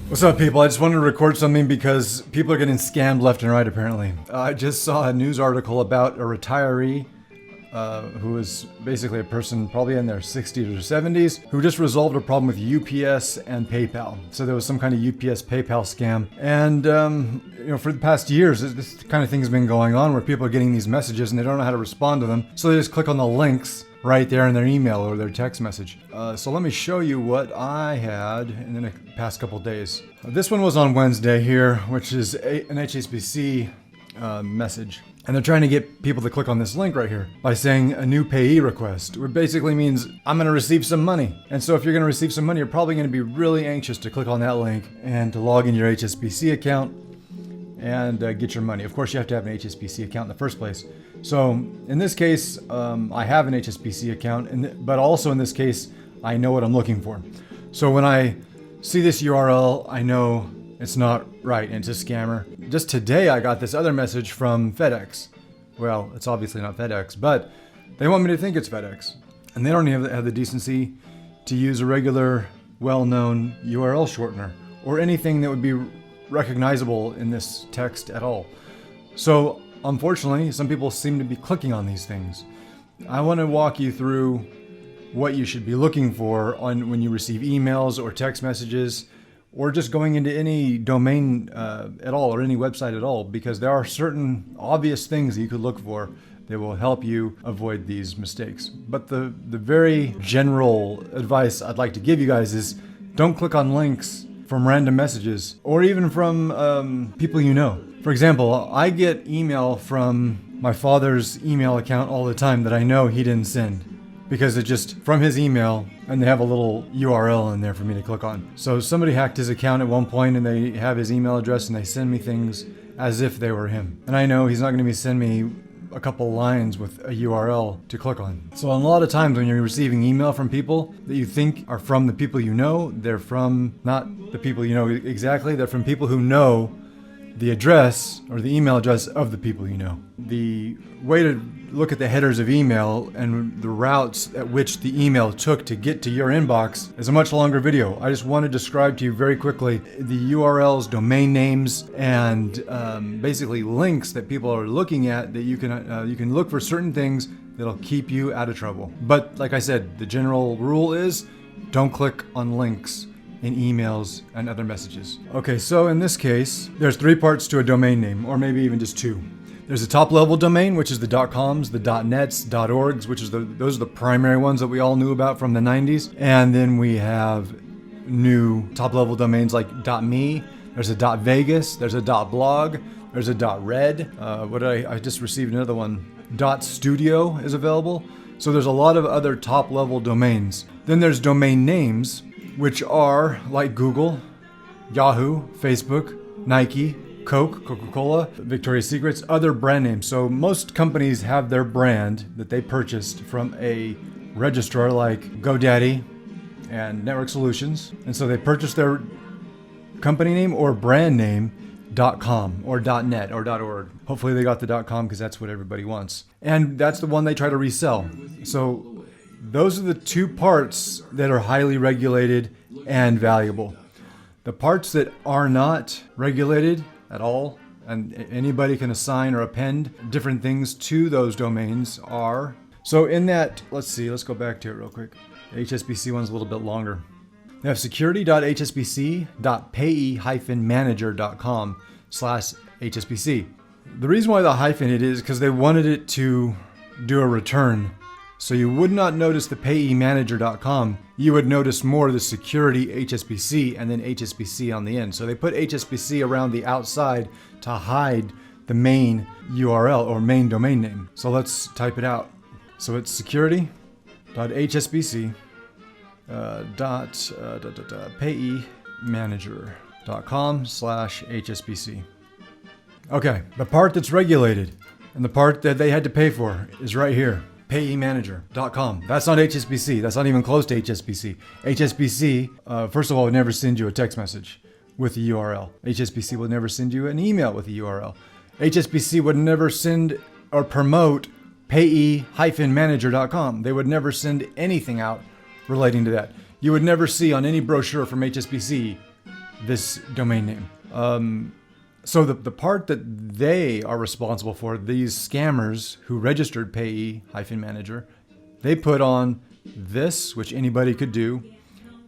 What's up, people? I just wanted to record something because people are getting scammed left and right, apparently. I just saw a news article about a retiree who is basically a person probably in their 60s or 70s who just resolved a problem with UPS and PayPal. So there was some kind of UPS PayPal scam. And, for the past years, this kind of thing has been going on where people are getting these messages and they don't know how to respond to them. So they just click on the links right there in their email or their text message. So let me show you what I had in the past couple days. This one was on Wednesday here, which is an HSBC message. And they're trying to get people to click on this link right here by saying a new payee request, which basically means I'm going to receive some money. And so if you're going to receive some money, you're probably going to be really anxious to click on that link and to log in your HSBC account and get your money. Of course, you have to have an HSBC account in the first place. So in this case, I have an HSBC account, but also in this case, I know what I'm looking for. So when I see this URL, I know it's not right and it's a scammer. Just today, I got this other message from FedEx. Well, it's obviously not FedEx, but they want me to think it's FedEx. And they don't even have the decency to use a regular, well-known URL shortener or anything that would be recognizable in this text at all. So unfortunately, some people seem to be clicking on these things. I want to walk you through what you should be looking for when you receive emails or text messages, or just going into any domain at all, or any website at all, because there are certain obvious things that you could look for that will help you avoid these mistakes. But the very general advice I'd like to give you guys is don't click on links from random messages, or even from people you know. For example, I get email from my father's email account all the time that I know he didn't send, because it's just from his email, and they have a little URL in there for me to click on. So somebody hacked his account at one point, and they have his email address, and they send me things as if they were him. And I know he's not going to be sending me a couple lines with a URL to click on. So a lot of times when you're receiving email from people that you think are from the people you know, they're from not the people you know exactly, they're from people who know the address or the email address of the people you know. The way to look at the headers of email and the routes at which the email took to get to your inbox is a much longer video. I just want to describe to you very quickly the URLs, domain names, and basically links that people are looking at that you can look for certain things that'll keep you out of trouble. But like I said, the general rule is don't click on links in emails and other messages. Okay, so in this case, there's 3 parts to a domain name, or maybe even just 2. There's a top-level domain, which is the .coms, the .nets, .orgs, which is those are the primary ones that we all knew about from the 90s. And then we have new top-level domains like .me. There's a .vegas. There's a .blog. There's a .red. I just received another one. .studio is available. So there's a lot of other top-level domains. Then there's domain names, which are like Google, Yahoo, Facebook, Nike, Coke, Coca-Cola, Victoria's Secrets, other brand names. So most companies have their brand that they purchased from a registrar like GoDaddy and Network Solutions. And so they purchased their company name or brand name .com or .net or .org. Hopefully they got the .com because that's what everybody wants. And that's the one they try to resell. So those are the 2 parts that are highly regulated and valuable. The parts that are not regulated at all, and anybody can assign or append different things to those domains are. So in that, let's go back to it real quick. The HSBC one's a little bit longer. They have security.hsbc.payee-manager.com/HSBC. The reason why the hyphen it is because they wanted it to do a return. So you would not notice the payeemanager.com. You would notice more the security HSBC and then HSBC on the end. So they put HSBC around the outside to hide the main URL or main domain name. So let's type it out. So it's security.hsbc payeemanager.com/HSBC. Okay, the part that's regulated and the part that they had to pay for is right here. payeemanager.com. That's not HSBC. That's not even close to HSBC. HSBC, first of all, would never send you a text message with a URL. HSBC would never send you an email with a URL. HSBC would never send or promote payee-manager.com. They would never send anything out relating to that. You would never see on any brochure from HSBC this domain name. So the part that they are responsible for, these scammers who registered payee-manager, they put on this, which anybody could do,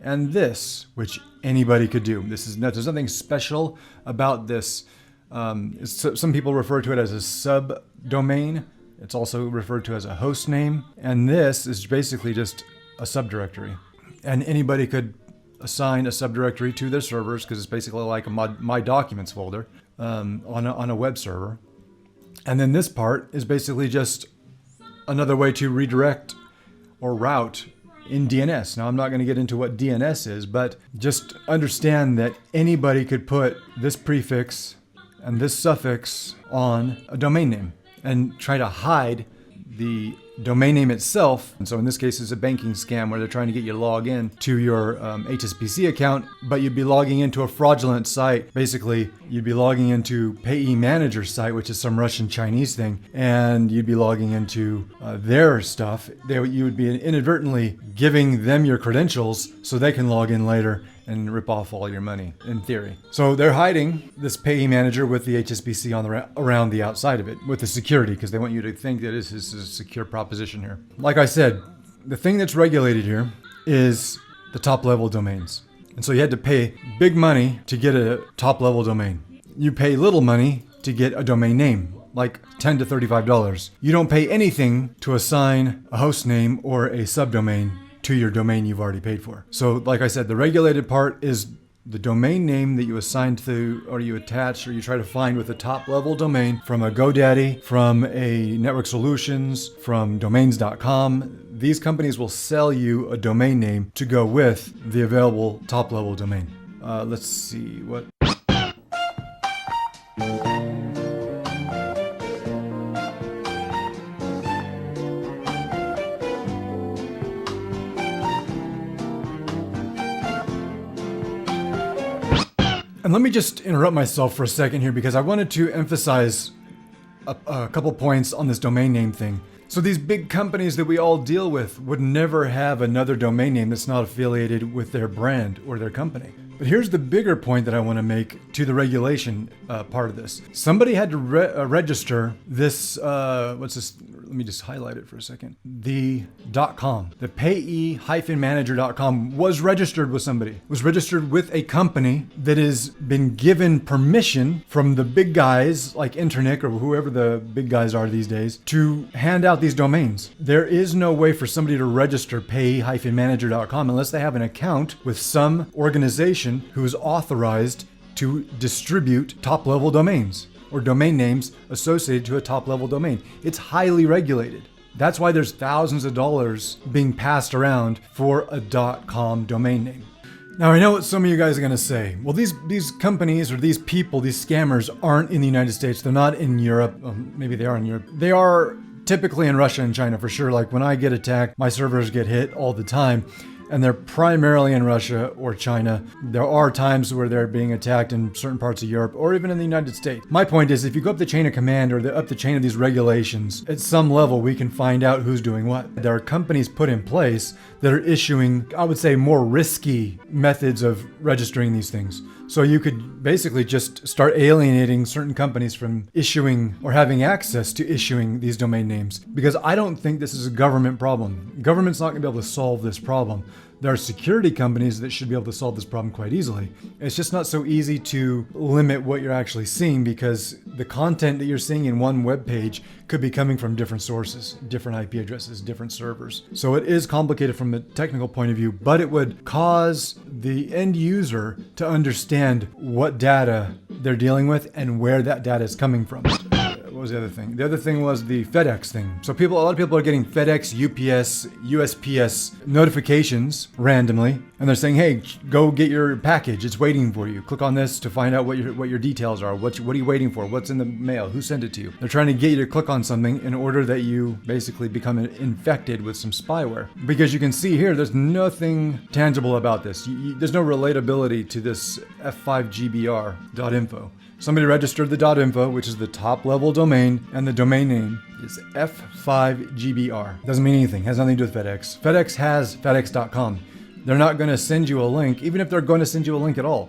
and this, which anybody could do. There's nothing special about this. Some people refer to it as a subdomain. It's also referred to as a host name. And this is basically just a subdirectory. And anybody could assign a subdirectory to their servers because it's basically like a My Documents folder on a web server. And then this part is basically just another way to redirect or route in DNS. Now, I'm not going to get into what DNS is, but just understand that anybody could put this prefix and this suffix on a domain name and try to hide the domain name itself. And so in this case, it's a banking scam where they're trying to get you to log in to your HSBC account, but you'd be logging into a fraudulent site. Basically, you'd be logging into Payee Manager's site, which is some Russian Chinese thing, and you'd be logging into their stuff. You would be inadvertently giving them your credentials so they can log in later and rip off all your money, in theory. So they're hiding this Payee Manager with the HSBC around the outside of it, with the security, because they want you to think that this is a secure proposition here. Like I said, the thing that's regulated here is the top-level domains. And so you had to pay big money to get a top-level domain. You pay little money to get a domain name, like $10 to $35. You don't pay anything to assign a host name or a subdomain to your domain you've already paid for. So like I said, the regulated part is the domain name that you assign to, or you attach, or you try to find with a top-level domain from a GoDaddy, from a Network Solutions, from domains.com. These companies will sell you a domain name to go with the available top-level domain. Let's see what... And let me just interrupt myself for a second here because I wanted to emphasize a couple points on this domain name thing. So these big companies that we all deal with would never have another domain name that's not affiliated with their brand or their company. But here's the bigger point that I want to make to the regulation part of this. Somebody had to register this, what's this? Let me just highlight it for a second. The .com, the payee-manager.com was registered with somebody. Was registered with a company that has been given permission from the big guys like Internic or whoever the big guys are these days to hand out these domains. There is no way for somebody to register payee-manager.com unless they have an account with some organization who is authorized to distribute top-level domains or domain names associated to a top-level domain. It's highly regulated. That's why there's thousands of dollars being passed around for a .com domain name. Now, I know what some of you guys are going to say. Well, these companies or these people, these scammers aren't in the United States. They're not in Europe. Maybe they are in Europe. They are typically in Russia and China for sure. Like when I get attacked, my servers get hit all the time. And they're primarily in Russia or China. There are times where they're being attacked in certain parts of Europe or even in the United States. My point is, if you go up the chain of command or up the chain of these regulations, at some level we can find out who's doing what. There are companies put in place that are issuing, I would say, more risky methods of registering these things. So you could basically just start alienating certain companies from issuing or having access to issuing these domain names. Because I don't think this is a government problem. Government's not going to be able to solve this problem. There are security companies that should be able to solve this problem quite easily. It's just not so easy to limit what you're actually seeing because the content that you're seeing in one web page could be coming from different sources, different IP addresses, different servers. So it is complicated from a technical point of view, but it would cause the end user to understand what data they're dealing with and where that data is coming from. What was the other thing? The other thing was the FedEx thing. So a lot of people are getting FedEx, UPS, USPS notifications randomly, and they're saying, "Hey, go get your package. It's waiting for you. Click on this to find out what your details are. What are you waiting for? What's in the mail? Who sent it to you?" They're trying to get you to click on something in order that you basically become infected with some spyware. Because you can see here, there's nothing tangible about this. There's no relatability to this f5gbr.info. Somebody registered the .info, which is the top-level domain, and the domain name is f5gbr. Doesn't mean anything. Has nothing to do with FedEx. FedEx has FedEx.com. They're not going to send you a link, even if they're going to send you a link at all.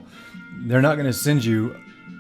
they're not going to send you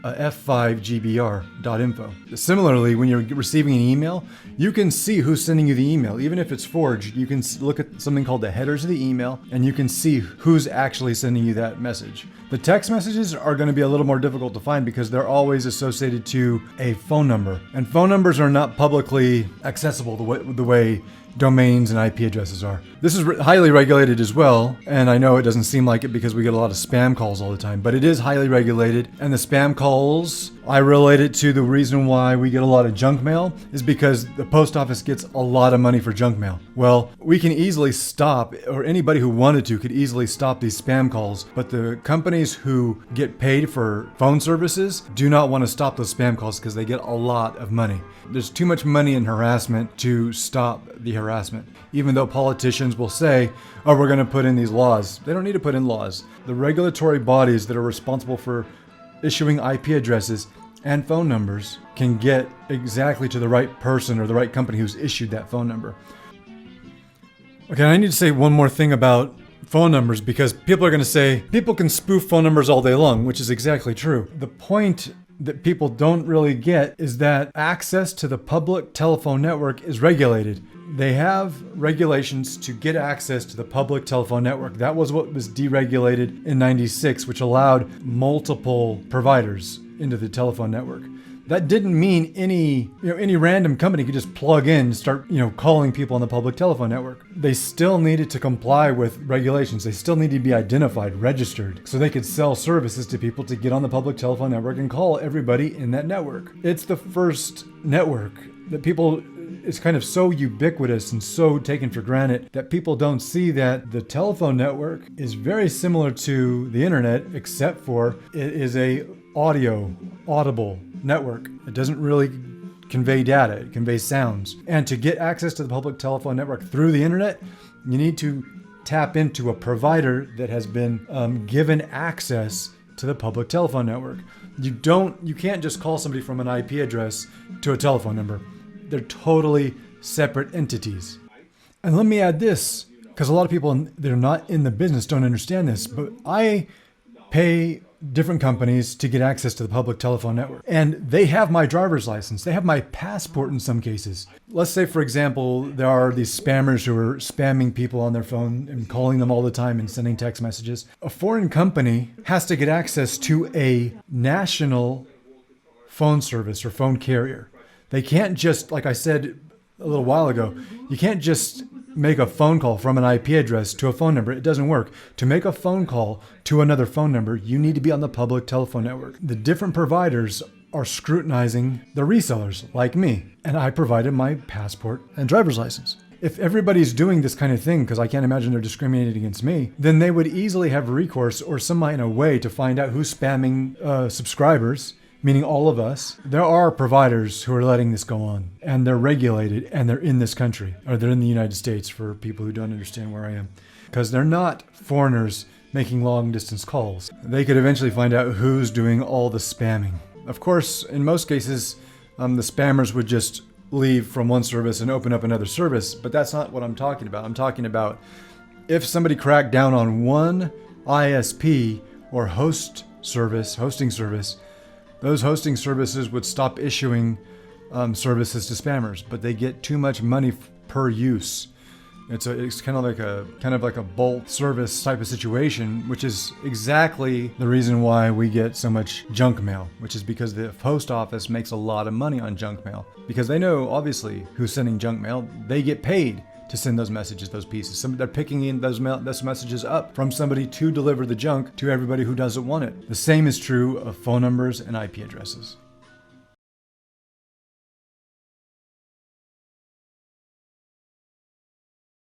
a f5gbr.info. Similarly, when you're receiving an email, you can see who's sending you the email. Even if it's forged, you can look at something called the headers of the email, and you can see who's actually sending you that message. The text messages are going to be a little more difficult to find because they're always associated to a phone number. And phone numbers are not publicly accessible the way domains and IP addresses are. This is highly regulated as well, and I know it doesn't seem like it because we get a lot of spam calls all the time, but it is highly regulated. And the spam calls, I relate it to the reason why we get a lot of junk mail is because the post office gets a lot of money for junk mail. Well, we can easily stop, or anybody who wanted to could easily stop these spam calls, but the companies who get paid for phone services do not want to stop those spam calls because they get a lot of money. There's too much money in harassment to stop the harassment. Even though politicians will say, oh, we're going to put in these laws. They don't need to put in laws. The regulatory bodies that are responsible for issuing IP addresses and phone numbers can get exactly to the right person or the right company who's issued that phone number. Okay, I need to say one more thing about phone numbers because people are going to say, people can spoof phone numbers all day long, which is exactly true. The point that people don't really get is that access to the public telephone network is regulated. They have regulations to get access to the public telephone network. That was what was deregulated in '96, which allowed multiple providers into the telephone network. That didn't mean any random company could just plug in and start, calling people on the public telephone network. They still needed to comply with regulations. They still needed to be identified, registered, so they could sell services to people to get on the public telephone network and call everybody in that network. It's the first network that it's kind of so ubiquitous and so taken for granted that people don't see that the telephone network is very similar to the internet, except for it is a audible network. It doesn't really convey data, it conveys sounds. And to get access to the public telephone network through the internet, you need to tap into a provider that has been given access to the public telephone network. You can't just call somebody from an IP address to a telephone number. They're totally separate entities. And let me add this, because a lot of people that are not in the business don't understand this, but I pay different companies to get access to the public telephone network. And they have my driver's license. They have my passport in some cases. Let's say, for example, there are these spammers who are spamming people on their phone and calling them all the time and sending text messages. A foreign company has to get access to a national phone service or phone carrier. They can't just, like I said a little while ago, you can't just make a phone call from an IP address to a phone number. It doesn't work. To make a phone call to another phone number, you need to be on the public telephone network. The different providers are scrutinizing the resellers like me, and I provided my passport and driver's license. If everybody's doing this kind of thing, because I can't imagine they're discriminating against me, then they would easily have recourse or some kind of way to find out who's spamming subscribers, meaning all of us. There are providers who are letting this go on, and they're regulated, and they're in this country, or they're in the United States for people who don't understand where I am, because they're not foreigners making long distance calls. They could eventually find out who's doing all the spamming. Of course, in most cases, the spammers would just leave from one service and open up another service, but that's not what I'm talking about. I'm talking about if somebody cracked down on one ISP or hosting service, those hosting services would stop issuing services to spammers, but they get too much money per use. It's kind of like a bulk service type of situation, which is exactly the reason why we get so much junk mail, which is because the post office makes a lot of money on junk mail because they know obviously who's sending junk mail. They get paid to send those messages, those pieces. They're picking in those messages up from somebody to deliver the junk to everybody who doesn't want it. The same is true of phone numbers and IP addresses.